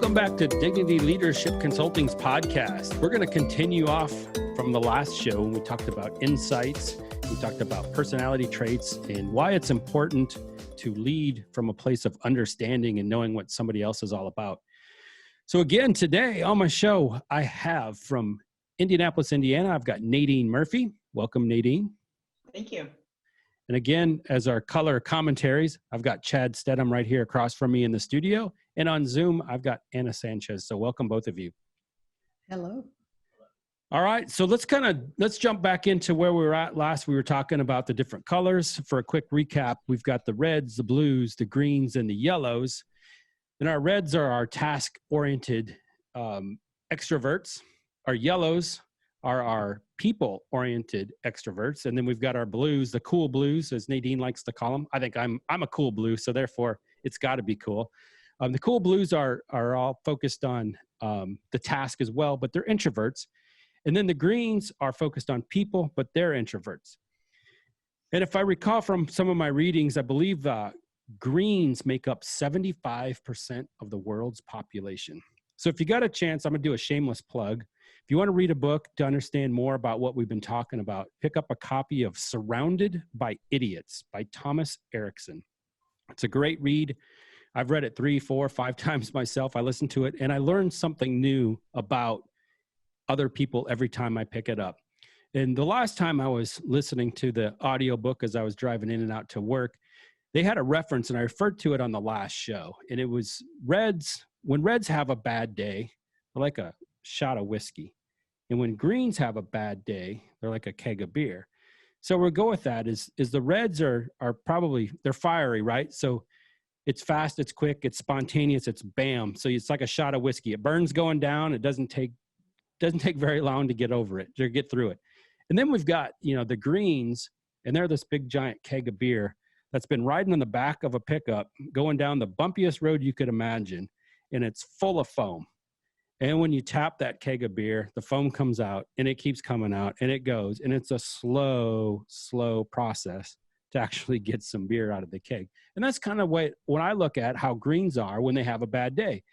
Welcome back to Dignity Leadership Consulting's podcast. We're going to continue off from the last show when we talked about insights, we talked about personality traits, and why it's important to lead from a place of understanding and knowing what somebody else is all about. So again, today on my show, I have from Indianapolis, Indiana, I've got Nadine Murphy. Welcome, Nadine. Thank you. And again, as our color commentaries, I've got Chad Stedham right here across from me in the studio. And on Zoom, I've got Anna Sanchez. So welcome both of you. Hello. All right. So let's jump back into where we were at last. We were talking about the different colors. For a quick recap, we've got the reds, the blues, the greens, and the yellows. And our reds are our task-oriented extroverts. Our yellows are our people-oriented extroverts. And then we've got our blues, the cool blues, as Nadine likes to call them. I think I'm a cool blue, so therefore it's got to be cool. The cool blues are all focused on the task as well, but they're introverts. And then the greens are focused on people, but they're introverts. And if I recall from some of my readings, I believe greens make up 75% of the world's population. So if you got a chance, I'm going to do a shameless plug. If you want to read a book to understand more about what we've been talking about, pick up a copy of Surrounded by Idiots by Thomas Erickson. It's a great read. I've read it 3, 4, 5 times myself. I listened to it and I learned something new about other people every time I pick it up. And the last time I was listening to the audiobook as I was driving in and out to work, they had a reference and I referred to it on the last show. And it was reds. When reds have a bad day, they're like a shot of whiskey. And when greens have a bad day, they're like a keg of beer. So we'll go with that is the reds are probably, they're fiery, right? So it's fast, it's quick, it's spontaneous, it's bam. So it's like a shot of whiskey. It burns going down. It doesn't take very long to get over it, to get through it. And then we've got, the greens, and they're this big giant keg of beer that's been riding on the back of a pickup, going down the bumpiest road you could imagine, and it's full of foam. And when you tap that keg of beer, the foam comes out, and it keeps coming out, and it goes, and it's a slow process to actually get some beer out of the keg. And that's kind of when I look at how greens are when they have a bad day.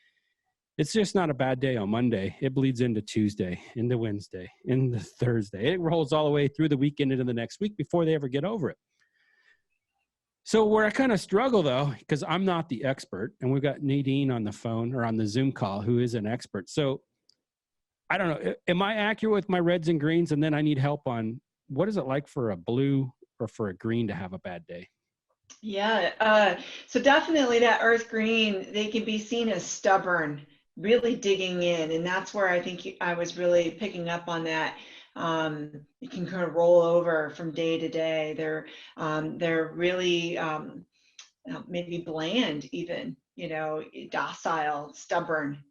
It's just not a bad day on Monday. It bleeds into Tuesday, into Wednesday, into Thursday. It rolls all the way through the weekend into the next week before they ever get over it. So where I kind of struggle, though, because I'm not the expert, and we've got Nadine on the phone or on the Zoom call who is an expert. So I don't know. Am I accurate with my reds and greens? And then I need help on what is it like for a blue or for a green to have a bad day? Yeah. So definitely that earth green, they can be seen as stubborn, really digging in. And that's where I think I was really picking up on that. You can kind of roll over from day to day. They're really maybe bland even, docile, stubborn.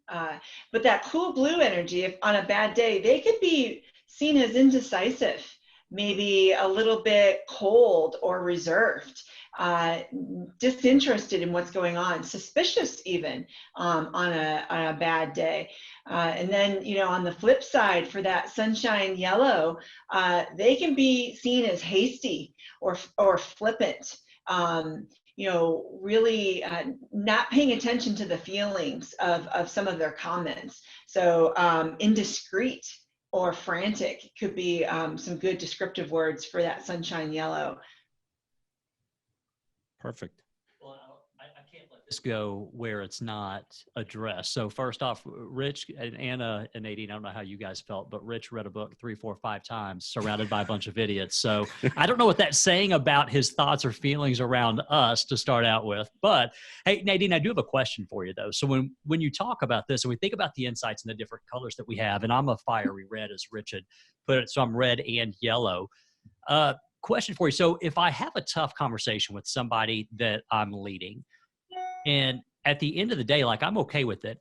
But that cool blue energy, if on a bad day, they could be seen as indecisive, maybe a little bit cold or reserved, disinterested in what's going on, suspicious even on a bad day. And then, on the flip side, for that sunshine yellow, they can be seen as hasty or flippant. Really not paying attention to the feelings of some of their comments. So indiscreet or frantic could be some good descriptive words for that sunshine yellow. Perfect. Well, I can't let this go where it's not addressed. So first off, Rich and Anna and Nadine, I don't know how you guys felt, but Rich read a book 3, 4, 5 times, surrounded by a bunch of idiots. So I don't know what that's saying about his thoughts or feelings around us to start out with. But hey, Nadine, I do have a question for you though. So when you talk about this and we think about the insights and the different colors that we have, and I'm a fiery red as Rich had put it, so I'm red and yellow. Question for you. So if I have a tough conversation with somebody that I'm leading, and at the end of the day, like I'm okay with it,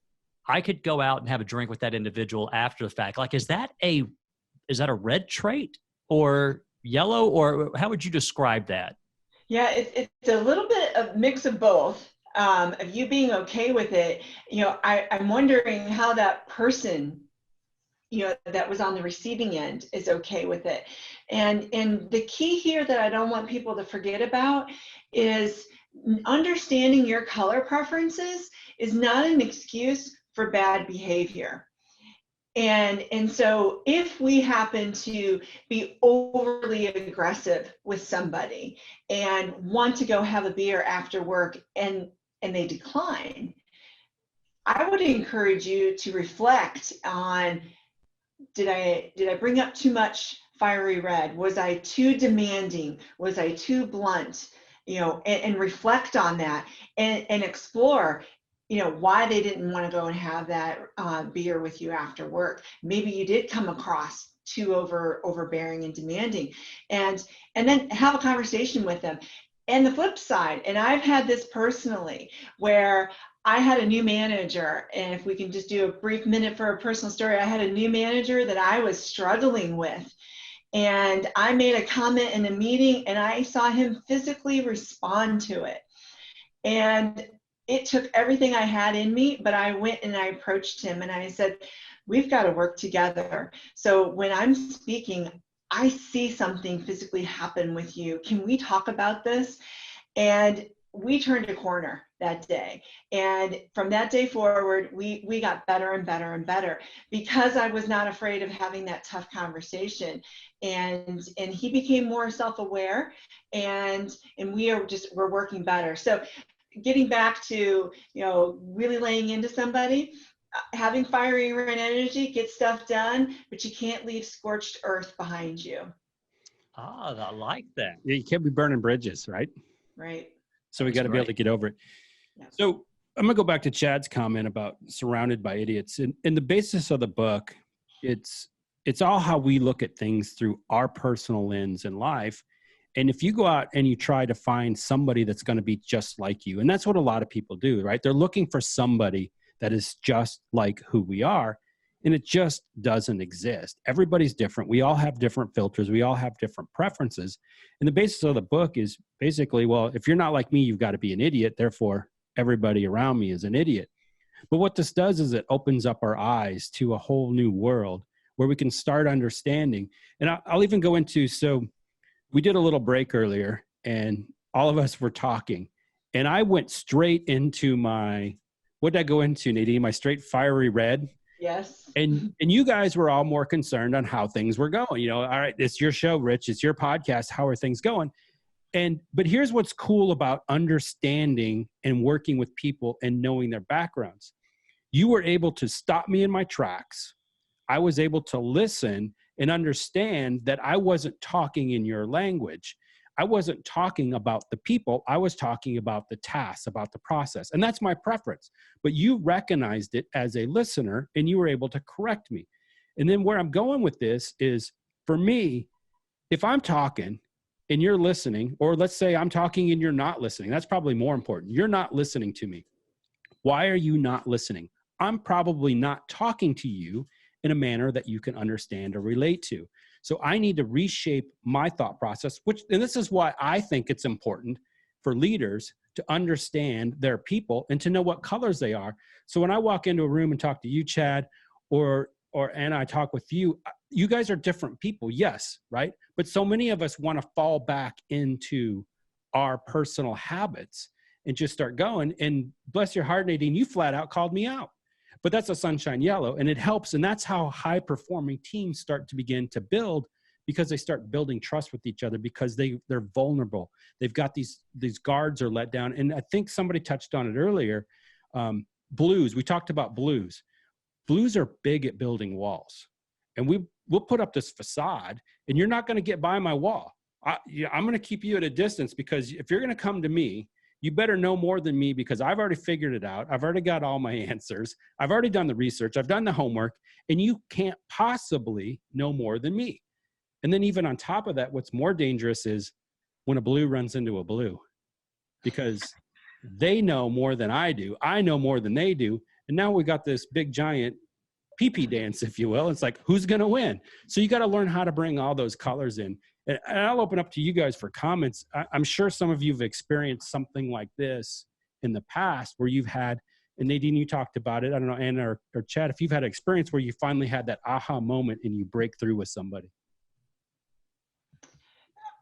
I could go out and have a drink with that individual after the fact. Like, is that a red trait or yellow, or how would you describe that? Yeah, it's a little bit of mix of both. Of you being okay with it. I'm wondering how that person that was on the receiving end is okay with it. And the key here that I don't want people to forget about is understanding your color preferences is not an excuse for bad behavior. And so if we happen to be overly aggressive with somebody and want to go have a beer after work and they decline, I would encourage you to reflect on, did I bring up too much fiery red? Was I too demanding? Was I too blunt? And reflect on that and explore, why they didn't want to go and have that beer with you after work. Maybe you did come across too overbearing and demanding, and then have a conversation with them. And the flip side, and I've had this personally, where I had a new manager, and if we can just do a brief minute for a personal story, I had a new manager that I was struggling with. And I made a comment in a meeting, and I saw him physically respond to it. And it took everything I had in me, but I went and I approached him and I said, we've got to work together. So when I'm speaking, I see something physically happen with you. Can we talk about this? And we turned a corner that day. And from that day forward, we got better and better and better because I was not afraid of having that tough conversation. And he became more self-aware, and we're working better. So getting back to, really laying into somebody, having fiery red energy, get stuff done, but you can't leave scorched earth behind you. Ah, I like that. Yeah, you can't be burning bridges, right? Right. So we got to be able to get over it. Yeah. So I'm going to go back to Chad's comment about surrounded by idiots. And in the basis of the book, it's all how we look at things through our personal lens in life. And if you go out and you try to find somebody that's going to be just like you, and that's what a lot of people do, right? They're looking for somebody that is just like who we are, and it just doesn't exist. Everybody's different. We all have different filters. We all have different preferences. And the basis of the book is basically, well, if you're not like me, you've got to be an idiot. Therefore, everybody around me is an idiot. But what this does is it opens up our eyes to a whole new world where we can start understanding. And I'll even go into, so we did a little break earlier and all of us were talking, and I went straight into what did I go into, Nadine? My straight fiery red. Yes. And you guys were all more concerned on how things were going. All right, it's your show, Rich. It's your podcast. How are things going? But here's what's cool about understanding and working with people and knowing their backgrounds. You were able to stop me in my tracks. I was able to listen and understand that I wasn't talking in your language. I wasn't talking about the people. I was talking about the tasks, about the process. And that's my preference. But you recognized it as a listener and you were able to correct me. And then where I'm going with this is, for me, if I'm talking and you're listening, or let's say I'm talking and you're not listening, that's probably more important. You're not listening to me. Why are you not listening? I'm probably not talking to you in a manner that you can understand or relate to. So I need to reshape my thought process, and this is why I think it's important for leaders to understand their people and to know what colors they are. So when I walk into a room and talk to you, Chad, and I talk with you, you guys are different people, yes, right? But so many of us want to fall back into our personal habits and just start going. And bless your heart, Nadine, you flat out called me out. But that's a sunshine yellow, and it helps. And that's how high-performing teams start to begin to build, because they start building trust with each other because they're vulnerable. They've got these guards are let down. And I think somebody touched on it earlier. Blues, we talked about blues. Blues are big at building walls. And we'll put up this facade, and you're not going to get by my wall. I'm going to keep you at a distance, because if you're going to come to me, you better know more than me, because I've already figured it out. I've already got all my answers. I've already done the research. I've done the homework, and you can't possibly know more than me. And then even on top of that, what's more dangerous is when a blue runs into a blue, because they know more than I do. I know more than they do. And now we got this big giant pee-pee dance, if you will. It's like, who's going to win? So you got to learn how to bring all those colors in. And I'll open up to you guys for comments. I'm sure some of you have experienced something like this in the past where you've had, and Nadine, you talked about it. I don't know, Anna or Chad, if you've had an experience where you finally had that aha moment and you break through with somebody.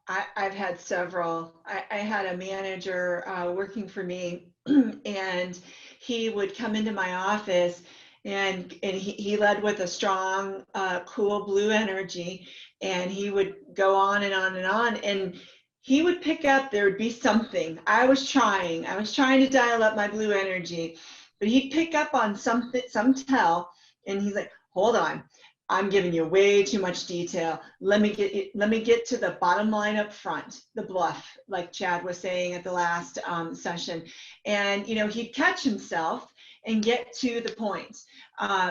I've had several. I had a manager working for me, and he would come into my office and he led with a strong, cool blue energy, and he would go on and on and on, and he would pick up, there would be something. I was trying to dial up my blue energy, but he'd pick up on something, some tell, and he's like, hold on, I'm giving you way too much detail. Let me get to the bottom line up front, the bluff, like Chad was saying at the last session. And, he'd catch himself and get to the point,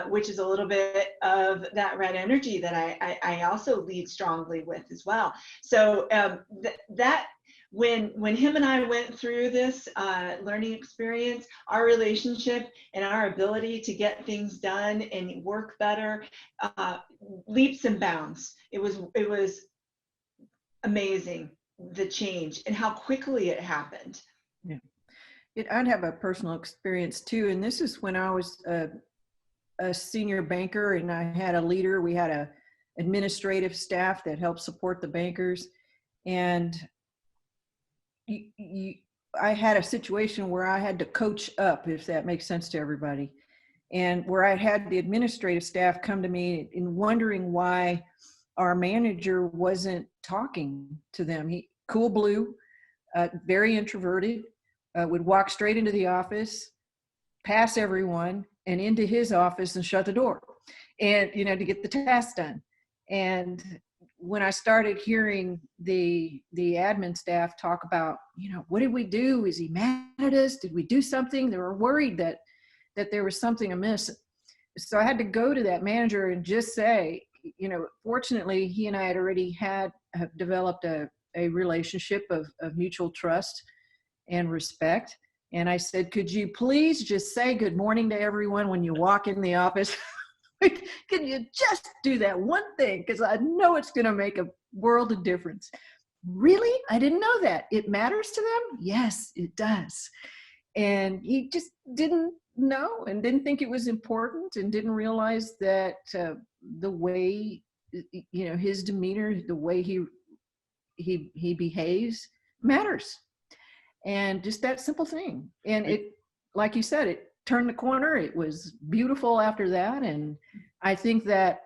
which is a little bit of that red energy that I also lead strongly with as well. So that when him and I went through this learning experience, our relationship and our ability to get things done and work better, leaps and bounds. It was amazing, the change and how quickly it happened. Yeah, I'd have a personal experience too, and this is when I was a senior banker and I had a leader. We had a administrative staff that helped support the bankers, and I had a situation where I had to coach up, if that makes sense to everybody, and where I had the administrative staff come to me in wondering why our manager wasn't talking to them. He cool blue, very introverted, would walk straight into the office, pass everyone, and into his office and shut the door, and to get the task done. And when I started hearing the admin staff talk about, what did we do? Is he mad at us? Did we do something? They were worried that there was something amiss. So I had to go to that manager and just say, fortunately, he and I had already have developed a relationship of mutual trust and respect. And I said, could you please just say good morning to everyone when you walk in the office? Can you just do that one thing? Because I know it's going to make a world of difference. Really? I didn't know that. It matters to them? Yes, it does. And he just didn't know and didn't think it was important and didn't realize that the way, his demeanor, the way he behaves matters. And just that simple thing. And it, like you said, it turned the corner. It was beautiful after that. And I think that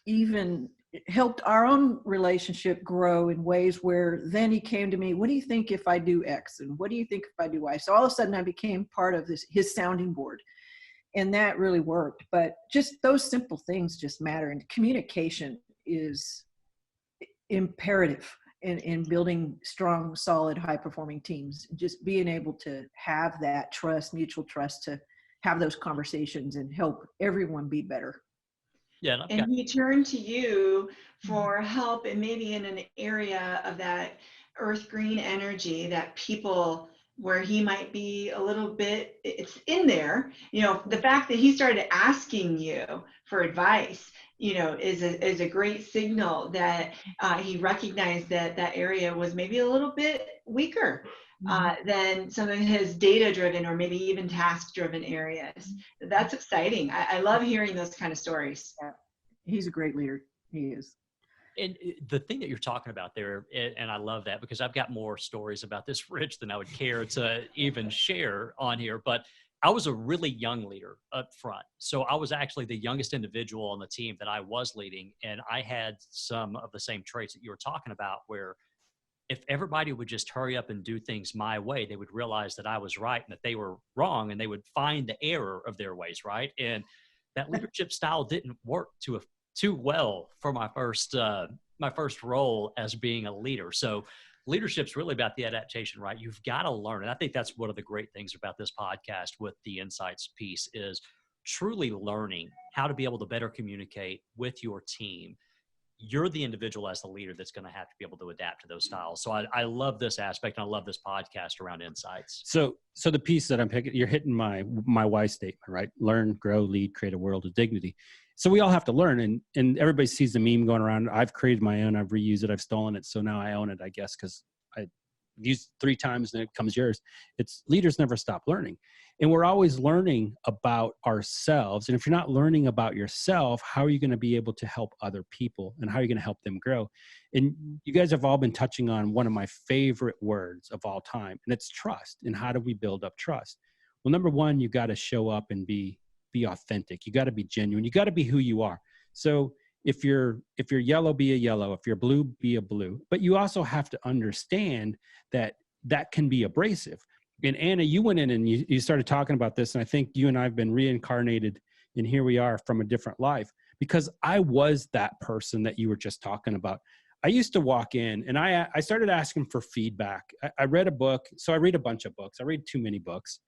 even helped our own relationship grow in ways where then he came to me, what do you think if I do X? And what do you think if I do Y? So all of a sudden I became part of his sounding board. And that really worked. But just those simple things just matter. And communication is imperative in building strong, solid, high-performing teams. Just being able to have that trust, mutual trust, to have those conversations and help everyone be better. Yeah, and he turned to you for help, and maybe in an area of that earth green energy that people, where he might be a little bit, it's in there, the fact that he started asking you for advice, is a great signal that he recognized that area was maybe a little bit weaker than some of his data-driven or maybe even task-driven areas. That's exciting. I love hearing those kind of stories. Yeah. He's a great leader. He is. And the thing that you're talking about there, and I love that because I've got more stories about this, Rich, than I would care to even share on here. But I was a really young leader up front. So I was actually the youngest individual on the team that I was leading. And I had some of the same traits that you were talking about, where if everybody would just hurry up and do things my way, they would realize that I was right and that they were wrong, and they would find the error of their ways, right? And that leadership style didn't work too well for my first role as being a leader. So leadership's really about the adaptation, right? You've got to learn. And I think that's one of the great things about this podcast with the insights piece, is truly learning how to be able to better communicate with your team. You're the individual as the leader that's going to have to be able to adapt to those styles. So I love this aspect, and I love this podcast around insights. So the piece that I'm picking, you're hitting my why statement, right? Learn, grow, lead, create a world of dignity. So we all have to learn, and everybody sees the meme going around. I've created my own, I've reused it, I've stolen it. So now I own it, I guess, because I used it 3 times and it comes yours. It's leaders never stop learning. And we're always learning about ourselves. And if you're not learning about yourself, how are you going to be able to help other people, and how are you going to help them grow? And you guys have all been touching on one of my favorite words of all time, and it's trust. And how do we build up trust? Well, number one, you got to show up and be be authentic. You got to be genuine. You got to be who you are. So if you're yellow, be a yellow. If you're blue, be a blue. But you also have to understand that that can be abrasive. And Anna, you went in and you started talking about this, and I think you and I have been reincarnated, and here we are from a different life, because I was that person that you were just talking about. I used to walk in and I started asking for feedback. I read a book. So I read a bunch of books. I read too many books.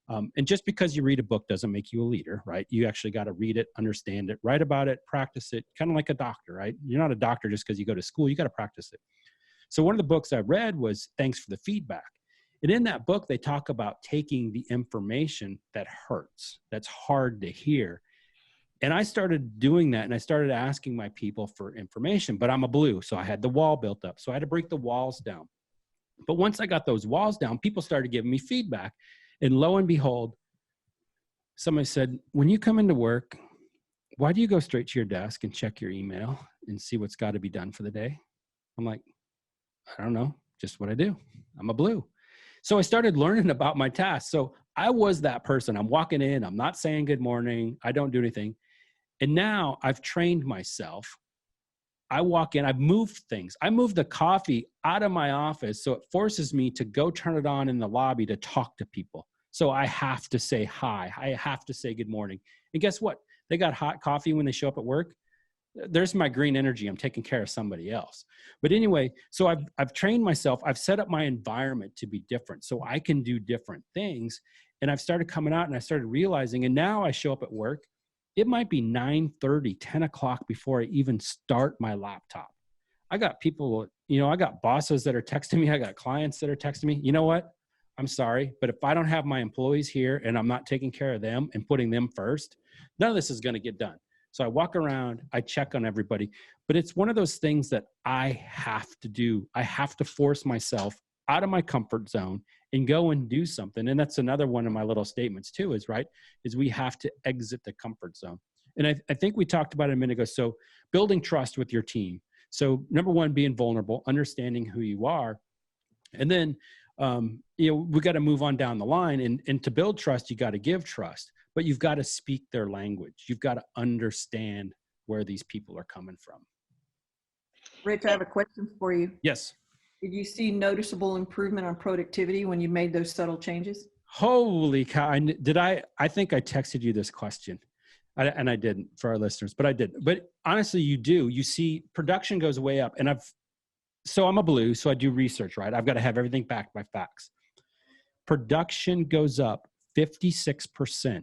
And just because you read a book doesn't make you a leader, right? You actually got to read it, understand it, write about it, practice it, kind of like a doctor, right? You're not a doctor just because you go to school. You got to practice it. So one of the books I read was Thanks for the Feedback. And in that book, they talk about taking the information that hurts, that's hard to hear. And I started doing that, and I started asking my people for information, but I'm a blue, so I had the wall built up. So I had to break the walls down. But once I got those walls down, people started giving me feedback. And lo and behold, somebody said, when you come into work, why do you go straight to your desk and check your email and see what's got to be done for the day? I'm like, I don't know, just what I do. I'm a blue. So I started learning about my tasks. So I was that person. I'm walking in, I'm not saying good morning, I don't do anything. And now I've trained myself. I walk in, I've moved things. I moved the coffee out of my office, so it forces me to go turn it on in the lobby to talk to people. So I have to say hi. I have to say good morning. And guess what? They got hot coffee when they show up at work. There's my green energy. I'm taking care of somebody else. But anyway, so I've trained myself. I've set up my environment to be different so I can do different things. And I've started coming out and I started realizing, and now I show up at work. It might be 9:30, 10 o'clock before I even start my laptop. I got people, I got bosses that are texting me. I got clients that are texting me. You know what? I'm sorry, but if I don't have my employees here and I'm not taking care of them and putting them first, none of this is going to get done. So I walk around, I check on everybody, but it's one of those things that I have to do. I have to force myself out of my comfort zone and go and do something. And that's another one of my little statements too, is we have to exit the comfort zone. And I think we talked about it a minute ago. So building trust with your team. So number one, being vulnerable, understanding who you are. And then, we got to move on down the line, and to build trust, you got to give trust, but you've got to speak their language. You've got to understand where these people are coming from. Rich, I have a question for you. Yes. Did you see noticeable improvement on productivity when you made those subtle changes? Holy cow. I think I texted you this question, and I didn't for our listeners, but I did. But honestly, you see production goes way up. And so I'm a blue, so I do research, right? I've got to have everything backed by facts. Production goes up 56%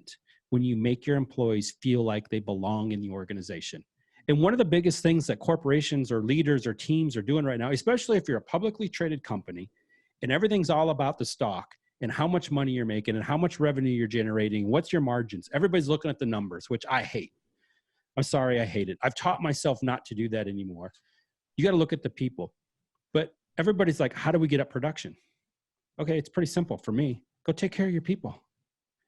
when you make your employees feel like they belong in the organization. And one of the biggest things that corporations or leaders or teams are doing right now, especially if you're a publicly traded company and everything's all about the stock and how much money you're making and how much revenue you're generating, what's your margins? Everybody's looking at the numbers, which I hate. I'm sorry, I hate it. I've taught myself not to do that anymore. You got to look at the people. But everybody's like, how do we get up production? Okay, it's pretty simple for me. Go take care of your people.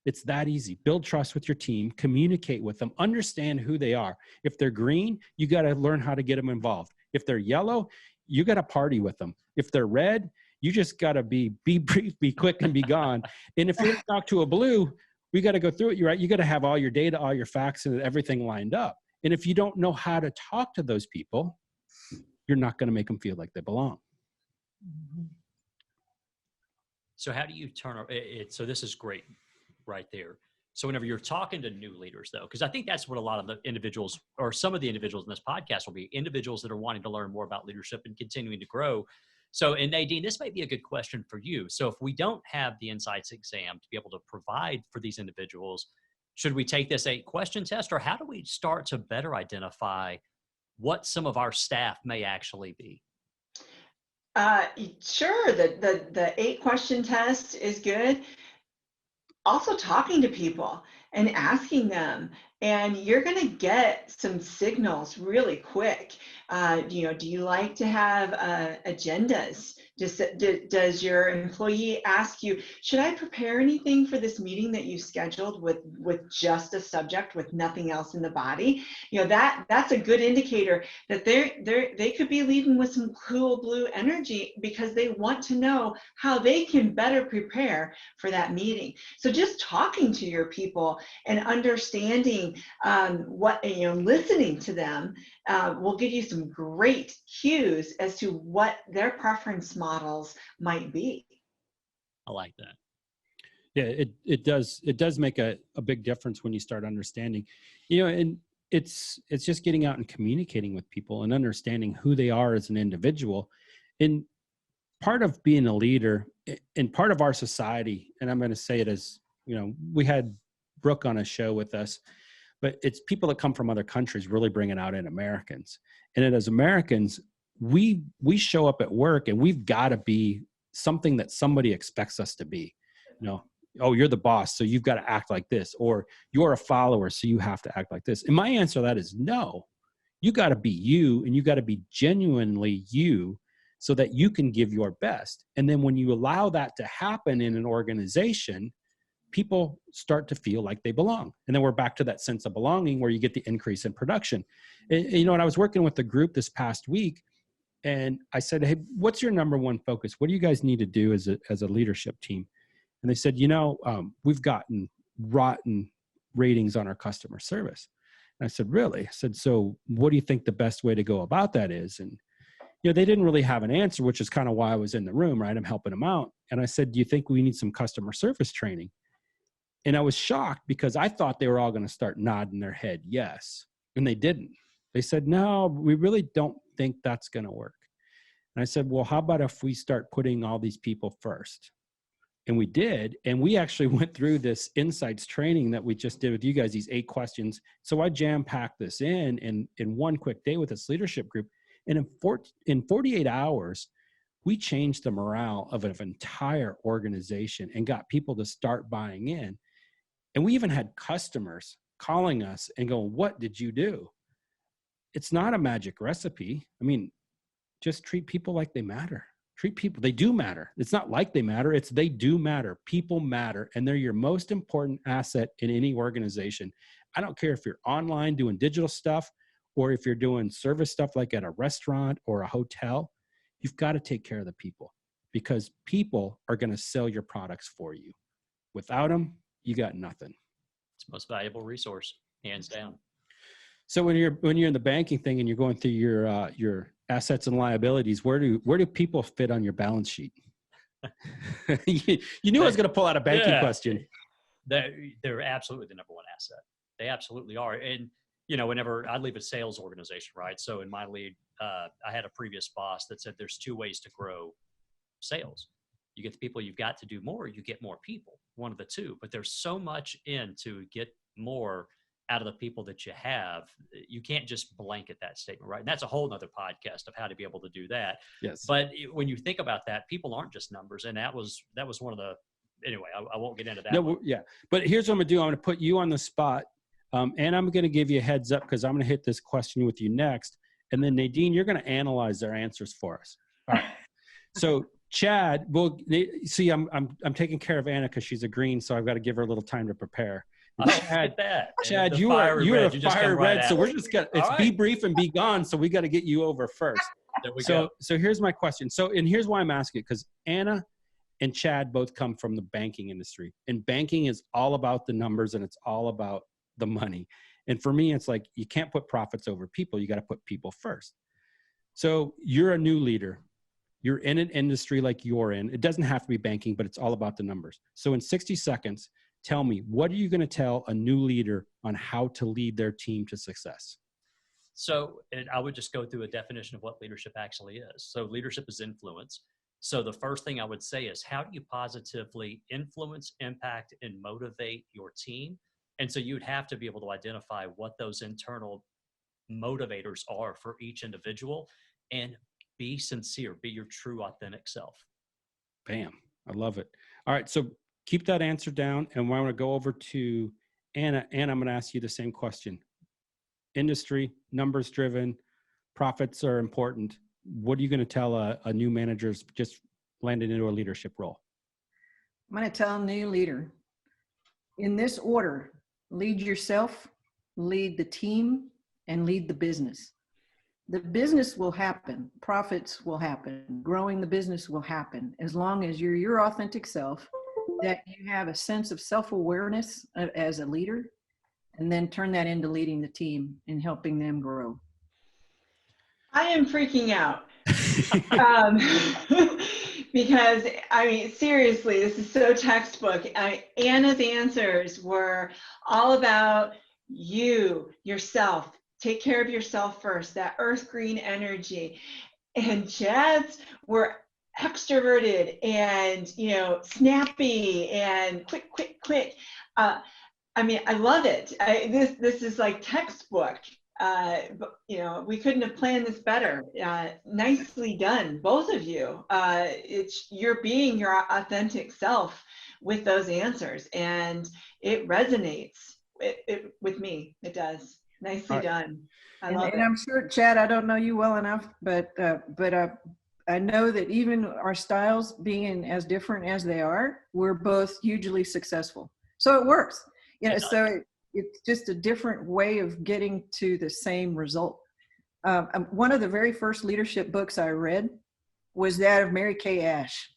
It's that easy. Build trust with your team, communicate with them, understand who they are. If they're green, you got to learn how to get them involved. If they're yellow, you got to party with them. If they're red, you just got to be brief, be quick, and be gone. And if you talk to a blue, we got to go through it. You're right. You got to have all your data, all your facts, and everything lined up. And if you don't know how to talk to those people, you're not going to make them feel like they belong. So how do you turn it? So this is great right there. So whenever you're talking to new leaders, though, because I think that's what a lot of the individuals, or some of the individuals in this podcast, will be individuals that are wanting to learn more about leadership and continuing to grow. So, and Nadine, this might be a good question for you. So if we don't have the Insights exam to be able to provide for these individuals, should we take this 8-question test, or how do we start to better identify what some of our staff may actually be? Sure, the 8-question test is good. Also talking to people and asking them, and you're going to get some signals really quick. Do you like to have agendas? Does your employee ask you, should I prepare anything for this meeting that you scheduled with just a subject, with nothing else in the body? That's a good indicator that they could be leaving with some cool blue energy, because they want to know how they can better prepare for that meeting. So just talking to your people and understanding listening to them will give you some great cues as to what their preference models might be. I like that. Yeah, it does make a big difference when you start understanding, and it's just getting out and communicating with people and understanding who they are as an individual. And part of being a leader and part of our society, and I'm going to say it as, we had Brooke on a show with us, but it's people that come from other countries really bring it out in Americans. And as Americans, we show up at work and we've got to be something that somebody expects us to be. Oh, you're the boss, so you've got to act like this, or you're a follower, so you have to act like this. And my answer to that is no. You got to be you, and you got to be genuinely you, so that you can give your best. And then when you allow that to happen in an organization, people start to feel like they belong. And then we're back to that sense of belonging where you get the increase in production. And I was working with a group this past week, and I said, hey, what's your number one focus? What do you guys need to do as a leadership team? And they said, we've gotten rotten ratings on our customer service. And I said, really? I said, so what do you think the best way to go about that is? And they didn't really have an answer, which is kind of why I was in the room, right? I'm helping them out. And I said, do you think we need some customer service training? And I was shocked because I thought they were all going to start nodding their head yes. And they didn't. They said, no, we really don't think that's going to work. And I said, well, how about if we start putting all these people first? And we did. And we actually went through this insights training that we just did with you guys, these 8 questions. So I jam-packed this in one quick day with this leadership group. And in 48 hours, we changed the morale of an entire organization and got people to start buying in. And we even had customers calling us and going, what did you do? It's not a magic recipe. I mean, just treat people like they matter. Treat people, they do matter. It's not like they matter, it's they do matter. People matter, and they're your most important asset in any organization. I don't care if you're online doing digital stuff or if you're doing service stuff like at a restaurant or a hotel. You've got to take care of the people, because people are going to sell your products for you. Without them, you got nothing. It's the most valuable resource, hands down. So when you're in the banking thing and you're going through your assets and liabilities, where do people fit on your balance sheet? you knew I was going to pull out a banking question. They're absolutely the number one asset. They absolutely are. And whenever I leave a sales organization, right? So in my lead, I had a previous boss that said there's 2 ways to grow sales. You get the people you've got to do more, you get more people, one of the two. But there's so much in to get more out of the people that you have. You can't just blanket that statement, right? And that's a whole nother podcast of how to be able to do that. Yes. But when you think about that, people aren't just numbers. And that was one of the, anyway, I won't get into that. No, yeah. But here's what I'm gonna do. I'm gonna put you on the spot. And I'm gonna give you a heads up because I'm gonna hit this question with you next. And then Nadine, you're gonna analyze their answers for us. All right. So Chad, well, see, I'm taking care of Anna because she's a green, so I've got to give her a little time to prepare. Chad, you are a fire red, so we're just gonna be brief and be gone. So we got to get you over first. There we go. So here's my question. And here's why I'm asking it, because Anna and Chad both come from the banking industry, and banking is all about the numbers and it's all about the money. And for me, it's like you can't put profits over people. You got to put people first. So you're a new leader. You're in an industry like you're in. It doesn't have to be banking, but it's all about the numbers. So in 60 seconds, tell me, what are you going to tell a new leader on how to lead their team to success? So, and I would just go through a definition of what leadership actually is. So leadership is influence. So the first thing I would say is, how do you positively influence, impact, and motivate your team? And so you'd have to be able to identify what those internal motivators are for each individual, and be sincere, be your true, authentic self. Bam. I love it. All right. So keep that answer down. And I want to go over to Anna, I'm going to ask you the same question. Industry, numbers driven, profits are important. What are you going to tell a new manager who's just landed into a leadership role? I'm going to tell a new leader, in this order: lead yourself, lead the team, and lead the business. The business will happen. Profits will happen. Growing the business will happen as long as you're your authentic self, that you have a sense of self-awareness as a leader, and then turn that into leading the team and helping them grow. I am freaking out. Because, I mean, seriously, this is so textbook. Anna's answers were all about you, yourself. Take care of yourself first, that earth green energy. And Chad's were extroverted and, you know, snappy and quick. I mean, I love it. This is like textbook. But, you know, we couldn't have planned this better. Nicely done, both of you. You're being your authentic self with those answers, and it resonates with me. It does. Nicely done. I love it. And I'm sure, Chad, I don't know you well enough, but I know that even our styles being as different as they are, we're both hugely successful. So it works. You know, so it's just a different way of getting to the same result. One of the very first leadership books I read was that of Mary Kay Ash.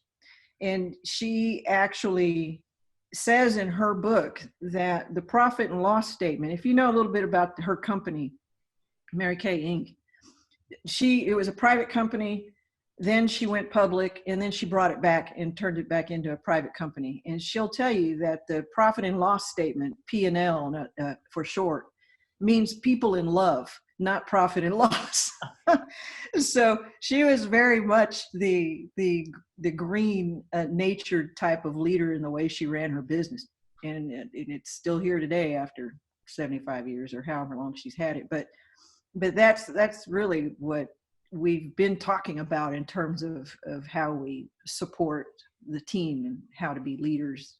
And she actually says in her book that the profit and loss statement, if you know a little bit about her company, Mary Kay Inc., it was a private company. Then she went public, and then she brought it back and turned it back into a private company. And she'll tell you that the profit and loss statement, P&L for short, means people in love, not profit and loss. So she was very much the green natured type of leader in the way she ran her business. And it's still here today after 75 years or however long she's had it. But that's really what we've been talking about in terms of how we support the team and how to be leaders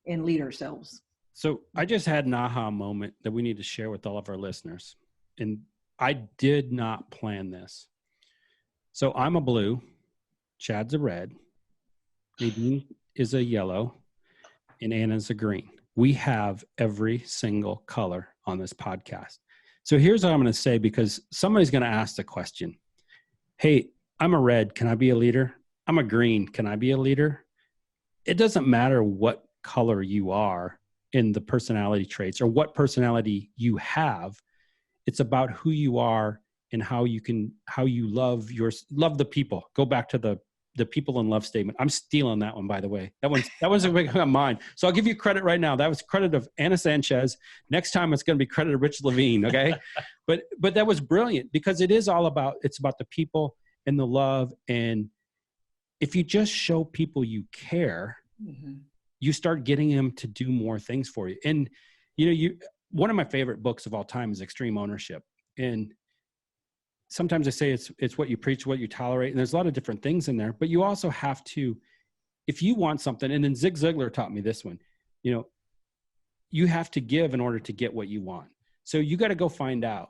and lead ourselves. So I just had an aha moment that we need to share with all of our listeners. And I did not plan this. So I'm a blue, Chad's a red, Nadine is a yellow, and Anna's a green. We have every single color on this podcast. So here's what I'm going to say, because somebody's going to ask the question. Hey, I'm a red. Can I be a leader? I'm a green. Can I be a leader? It doesn't matter what color you are in the personality traits or what personality you have. It's about who you are and how you love the people. Go back to the people and love statement. I'm stealing that one, by the way. That was a big one mine. So I'll give you credit right now. That was credit of Anna Sanchez. Next time it's going to be credit of Rich Levine. Okay. But that was brilliant, because it's about the people and the love. And if you just show people you care, you start getting them to do more things for you. And, one of my favorite books of all time is Extreme Ownership. And sometimes I say it's what you preach, what you tolerate. And there's a lot of different things in there, but you also have to, if you want something, and then Zig Ziglar taught me this one, you have to give in order to get what you want. So you got to go find out.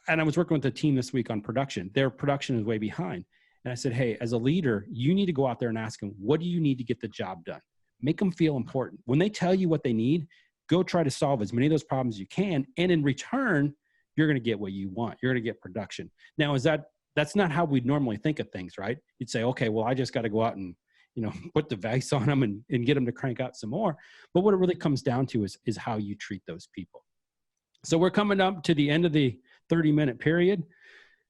And I was working with a team this week on production. Their production is way behind. And I said, hey, as a leader, you need to go out there and ask them, what do you need to get the job done? Make them feel important. When they tell you what they need, go try to solve as many of those problems as you can. And in return, you're going to get what you want. You're going to get production. Now, that's not how we'd normally think of things, right? You'd say, okay, well, I just got to go out and, put the vice on them and get them to crank out some more. But what it really comes down to is how you treat those people. So we're coming up to the end of the 30-minute period.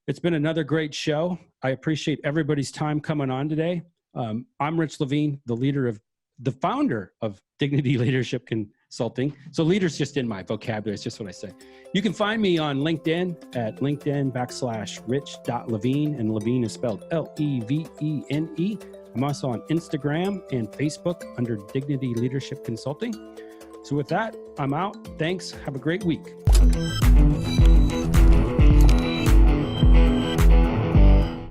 It's been another great show. I appreciate everybody's time coming on today. I'm Rich Levine, the founder of Dignity Leadership Consulting. So leader's just in my vocabulary. It's just what I say. You can find me on LinkedIn at linkedin.com/rich.levine, and Levine is spelled Levene. I'm also on Instagram and Facebook under Dignity Leadership Consulting. So with that, I'm out. Thanks. Have a great week.